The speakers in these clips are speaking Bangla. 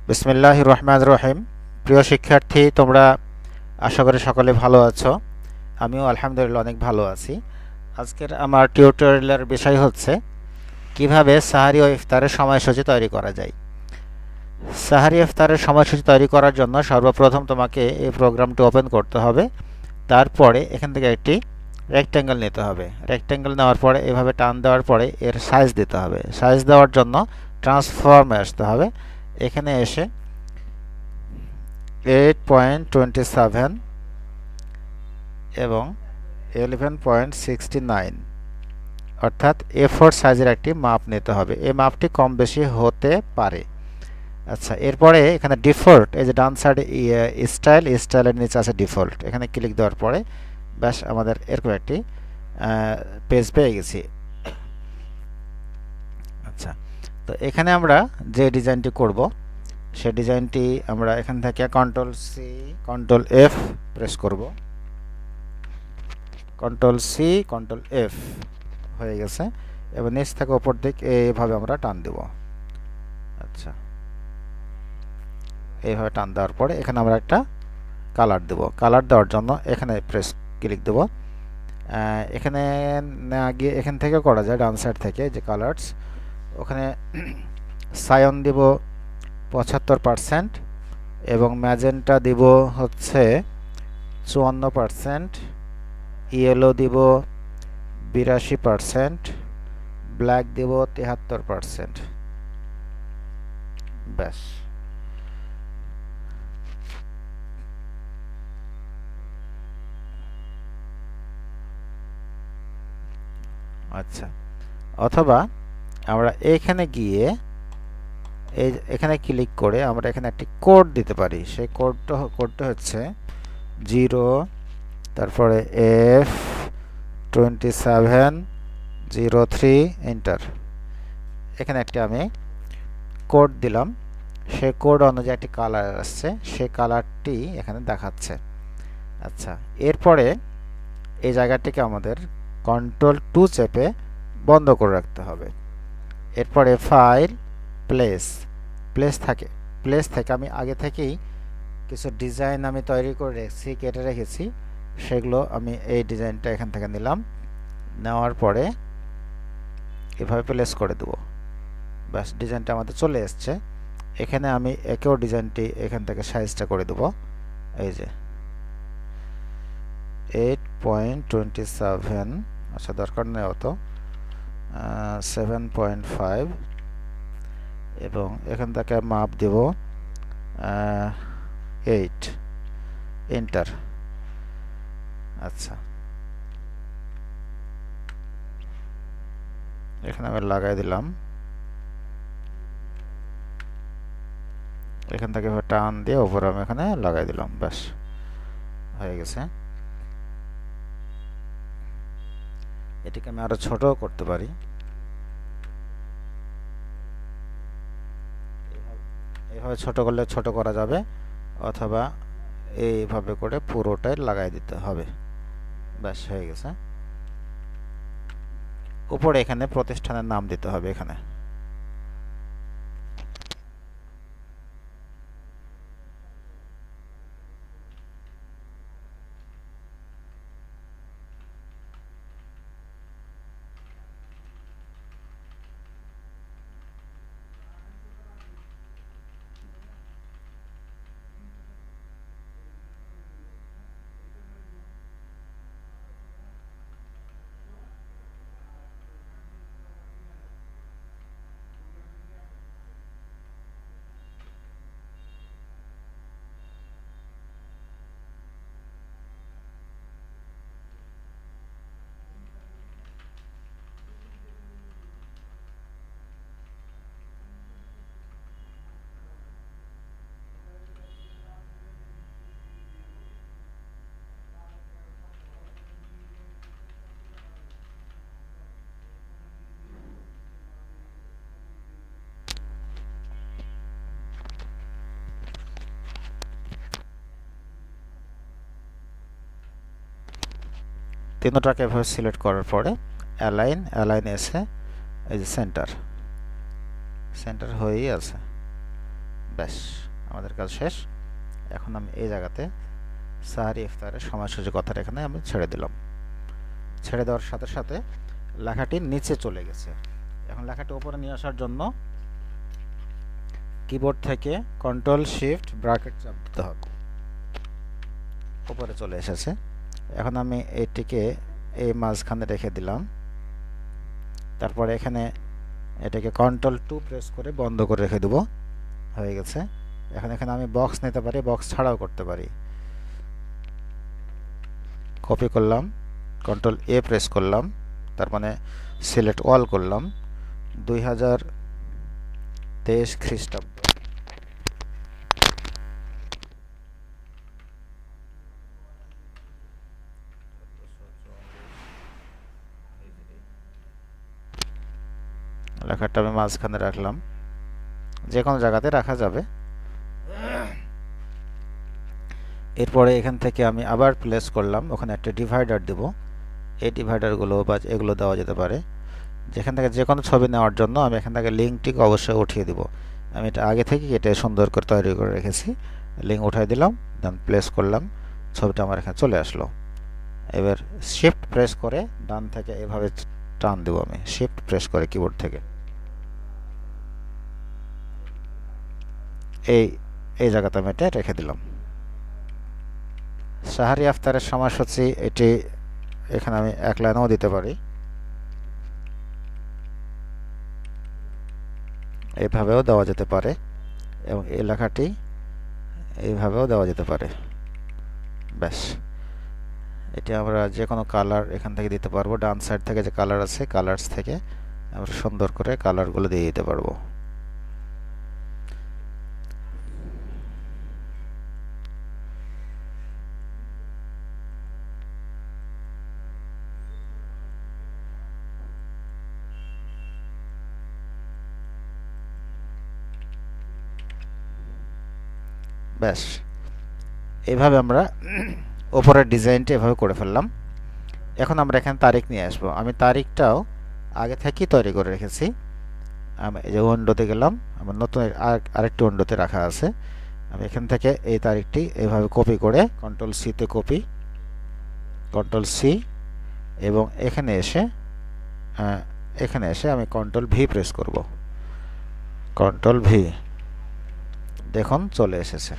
বিসমিল্লাহির রহমানির রহিম। প্রিয় শিক্ষার্থী, তোমরা আশা করি সকলে ভালো আছো। আমিও আলহামদুলিল্লাহ অনেক ভালো আছি। আজকের আমার টিউটোরিয়ালের বিষয় হচ্ছে কিভাবে সাহারি ও ইফতারের সময়সূচি তৈরি করা যায়। সাহারি ইফতারের সময়সূচি তৈরি করার জন্য সর্বপ্রথম তোমাকে এই প্রোগ্রামটি ওপেন করতে হবে। তারপরে এখান থেকে একটি রেক্ট্যাঙ্গেল নিতে হবে। রেক্ট্যাঙ্গেল নেওয়ার পরে এভাবে টান দেওয়ার পরে এর সাইজ দিতে হবে। সাইজ দেওয়ার জন্য ট্রান্সফর্মে আসতে হবে। এখানে এসে 8.27 এবং 11.69 অর্থাৎ A4 সাইজের একটি মাপ নিতে হবে। এই মাপটি কম বেশি হতে পারে। আচ্ছা, এরপরে এখানে ডিফল্ট, এই যে ডান সাইডে স্টাইলের নিচে আছে ডিফল্ট, এখানে ক্লিক দেওয়ার পরে ব্যাস আমাদের এরকম একটি পেজ পেয়ে গেছি। আচ্ছা, তো এখানে আমরা যে ডিজাইনটি করব সেই ডিজাইনটি আমরা এখান থেকে কন্ট্রোল F প্রেস করব। কন্ট্রোল F হয়ে গেছে। এবার নিচ থেকে উপর দিক এইভাবে আমরা টান দেব। আচ্ছা, এইভাবে টান দেওয়ার পরে এখানে আমরা একটা কালার দেব। কালার দেওয়ার জন্য এখানে ক্লিক দেব। এখানে না গিয়ে এখান থেকে করা যায়, ডান সাইড থেকে যে কালার্স, ওখানে সায়ন দিব 75% এবং ম্যাজেন্টা দিব হচ্ছে 54%, ইয়েলো দিব 82%, ব্ল্যাক দিব 73%। ব্যাস। আচ্ছা, অথবা আমরা এখানে গিয়ে এখানে ক্লিক করে আমরা এখানে একটি কোড দিতে পারি। সেই কোডটা হচ্ছে 0, তারপরে F2703, এন্টার। এখানে একটি আমি কোড দিলাম। সেই কোড অনুযায়ী একটি কালার আসছে, সেই কালারটি এখানে দেখাচ্ছে। আচ্ছা, এরপরে এই জায়গাটিকে আমাদের কন্ট্রোল 2 চেপে বন্ধ করে রাখতে হবে। এরপরে ফাইল, প্লেস থেকে আমি আগে থেকেই কিছু ডিজাইন আমি তৈরি করে রেখেছি, কেটে রেখেছি। সেগুলো আমি এই ডিজাইনটা এখান থেকে নিলাম। নেওয়ার পরে এভাবে প্লেস করে দেব। ব্যাস, ডিজাইনটা আমাদের চলে এসছে। এখানে আমি একেও ডিজাইনটি এখান থেকে সাইজটা করে দেব। এই যে 8.27, আচ্ছা দরকার নেই অত, 7.5 এবং এখান থেকে মাপ দেব 8, এন্টার। আচ্ছা, এখানে আমি লাগাই দিলাম। এখান থেকে টান দিয়ে উপরে আমি এখানে লাগাই দিলাম। ব্যাস, হয়ে গেছে। এটিকে আমি আরো ছোট করতে পারি। এইভাবে ছোট করলে ছোট করা যাবে, অথবা এইভাবে করে পুরোটাই লাগাই দিতে হবে। ব্যাস, হয়ে গেছে। উপরে এখানে প্রতিষ্ঠানের নাম দিতে হবে। এখানে তিনটাকে এভাবে সিলেক্ট করার পরে অ্যালাইন এসে এই যে সেন্টার হয়েই আছে। ব্যাস, আমাদের কাজ শেষ। এখন আমি এই জায়গাতে সাহারি ইফতারের সময়সূচি কথাটা এখানে আমি ছেড়ে দিলাম। ছেড়ে দেওয়ার সাথে সাথে লেখাটি নিচে চলে গেছে। এখন লেখাটি উপরে নিয়ে আসার জন্য কিবোর্ড থেকে কন্ট্রোল শিফট ব্র্যাকেট চাপ দিতে হবে। উপরে চলে এসেছে। এখন আমি এটিকে এই মাঝখানে রেখে দিলাম। তারপরে এখানে এটাকে কন্ট্রোল 2 প্রেস করে বন্ধ করে রেখে দেব। হয়ে গেছে। এখন এখানে আমি বক্স নিতে পারি, বক্স ছাড়াও করতে পারি। কপি করলাম, কন্ট্রোল A প্রেস করলাম, তার মানে সিলেক্ট অল করলাম। 2023 খ্রিস্টাব্দ, লেখাটা আমি মাঝখানে রাখলাম, যে কোনো জায়গাতে রাখা যাবে। এরপরে এখান থেকে আমি আবার প্লেস করলাম, ওখানে একটা ডিভাইডার দেব। এই ডিভাইডারগুলো বা এগুলো দেওয়া যেতে পারে। যেখান থেকে যে কোনো ছবি নেওয়ার জন্য আমি এখান থেকে লিঙ্কটিকে অবশ্যই উঠিয়ে দেব। আমি এটা আগে থেকে কেটে সুন্দর করে তৈরি করে রেখেছি। লিঙ্ক উঠাই দিলাম, দেন প্লেস করলাম, ছবিটা আমার এখানে চলে আসলো। এবার শিফট প্রেস করে ডান থেকে এভাবে টান দেব। আমি শিফট প্রেস করে কিবোর্ড থেকে এই জায়গাতে আমি এটা রেখে দিলাম। সাহারি ইফতারের সময়সূচি এটি এখানে আমি এক লাইনেও দিতে পারি, এইভাবেও দেওয়া যেতে পারে, এবং এই লেখাটি এইভাবেও দেওয়া যেতে পারে। ব্যাস, এটি আমরা যে কোনো কালার এখান থেকে দিতে পারবো। ডান সাইড থেকে যে কালার আছে, কালার্স থেকে আমরা সুন্দর করে কালারগুলো দিয়ে দিতে পারবো। ব্যাস, এইভাবে আমরা ওপরের ডিজাইনটা এভাবে করে ফেললাম। এখন আমরা এখানে তারিখ নিয়ে আসবো। আমি তারিখটাও আগে থেকেই তৈরি করে রেখেছি। আমি এই যে উইন্ডোতে গেলাম, আমার নতুন আরেকটি উইন্ডোতে রাখা আছে। আমি এখান থেকে এই তারিখটি এইভাবে কপি করে কন্ট্রোল সিতে কপি, কন্ট্রোল সি, এবং এখানে এসে আমি কন্ট্রোল ভি প্রেস করব। কন্ট্রোল ভি, দেখুন চলে এসেছে।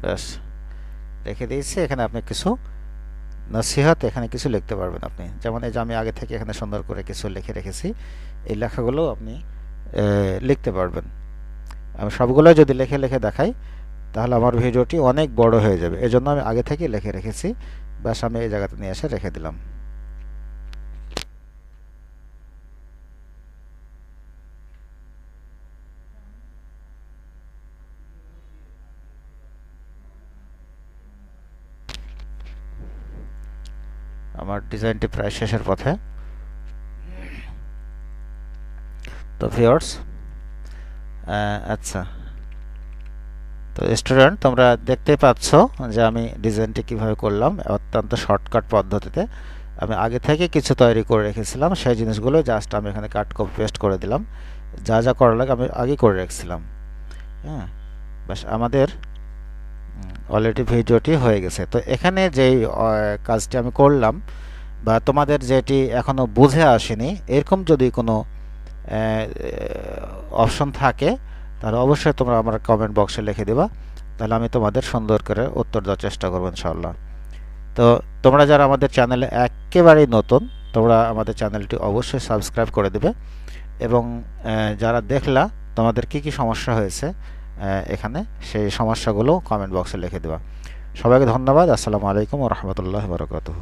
ব্যাস, রেখে দিয়েছি। এখানে আপনি কিছু নসিহত এখানে কিছু লিখতে পারবেন আপনি। যেমন এই যে আমি আগে থেকে এখানে সুন্দর করে কিছু লিখে রেখেছি, এই লেখাগুলো আপনি লিখতে পারবেন। আমি সবগুলো যদি লিখে লিখে দেখাই তাহলে আমার ভিডিওটি অনেক বড় হয়ে যাবে। এজন্য আমি আগে থেকে লিখে রেখেছি। ব্যাস, আমি এই জায়গাতে নিয়ে এসে রেখে দিলাম। আমার ডিজাইনটি প্রায় শেষের পথে। তো ভিউয়ার্স, আচ্ছা, তো স্টুডেন্ট, তোমরা দেখতেই পাচ্ছ যে আমি ডিজাইনটি কিভাবে করলাম। অত্যন্ত শর্টকাট পদ্ধতিতে আমি আগে থেকে কিছু তৈরি করে রেখেছিলাম। সেই জিনিসগুলো জাস্ট আমি এখানে কাট কপি পেস্ট করে দিলাম। যা যা করা লাগে আমি আগে করে রেখেছিলাম। হ্যাঁ, বাস, আমাদের অলরেডি ভিডিওটি হয়ে গেছে। তো এখানে যেই কাজটি আমি করলাম বা তোমাদের যেটি এখনও বুঝে আসেনি, এরকম যদি কোনো অপশন থাকে তাহলে অবশ্যই তোমরা আমার কমেন্ট বক্সে লিখে দেবা। তাহলে আমি তোমাদের সুন্দর করে উত্তর দেওয়ার চেষ্টা করবো ইনশাআল্লাহ। তো তোমরা যারা আমাদের চ্যানেলে একেবারেই নতুন, তোমরা আমাদের চ্যানেলটি অবশ্যই সাবস্ক্রাইব করে দেবে, এবং যারা দেখলা তোমাদের কি কি সমস্যা হয়েছে এখানে, সেই সমস্যাগুলো কমেন্ট বক্সে লিখে দেবা। সবাইকে ধন্যবাদ। আসসালামু আলাইকুম ওয়া রাহমাতুল্লাহি ওয়া বারাকাতুহু।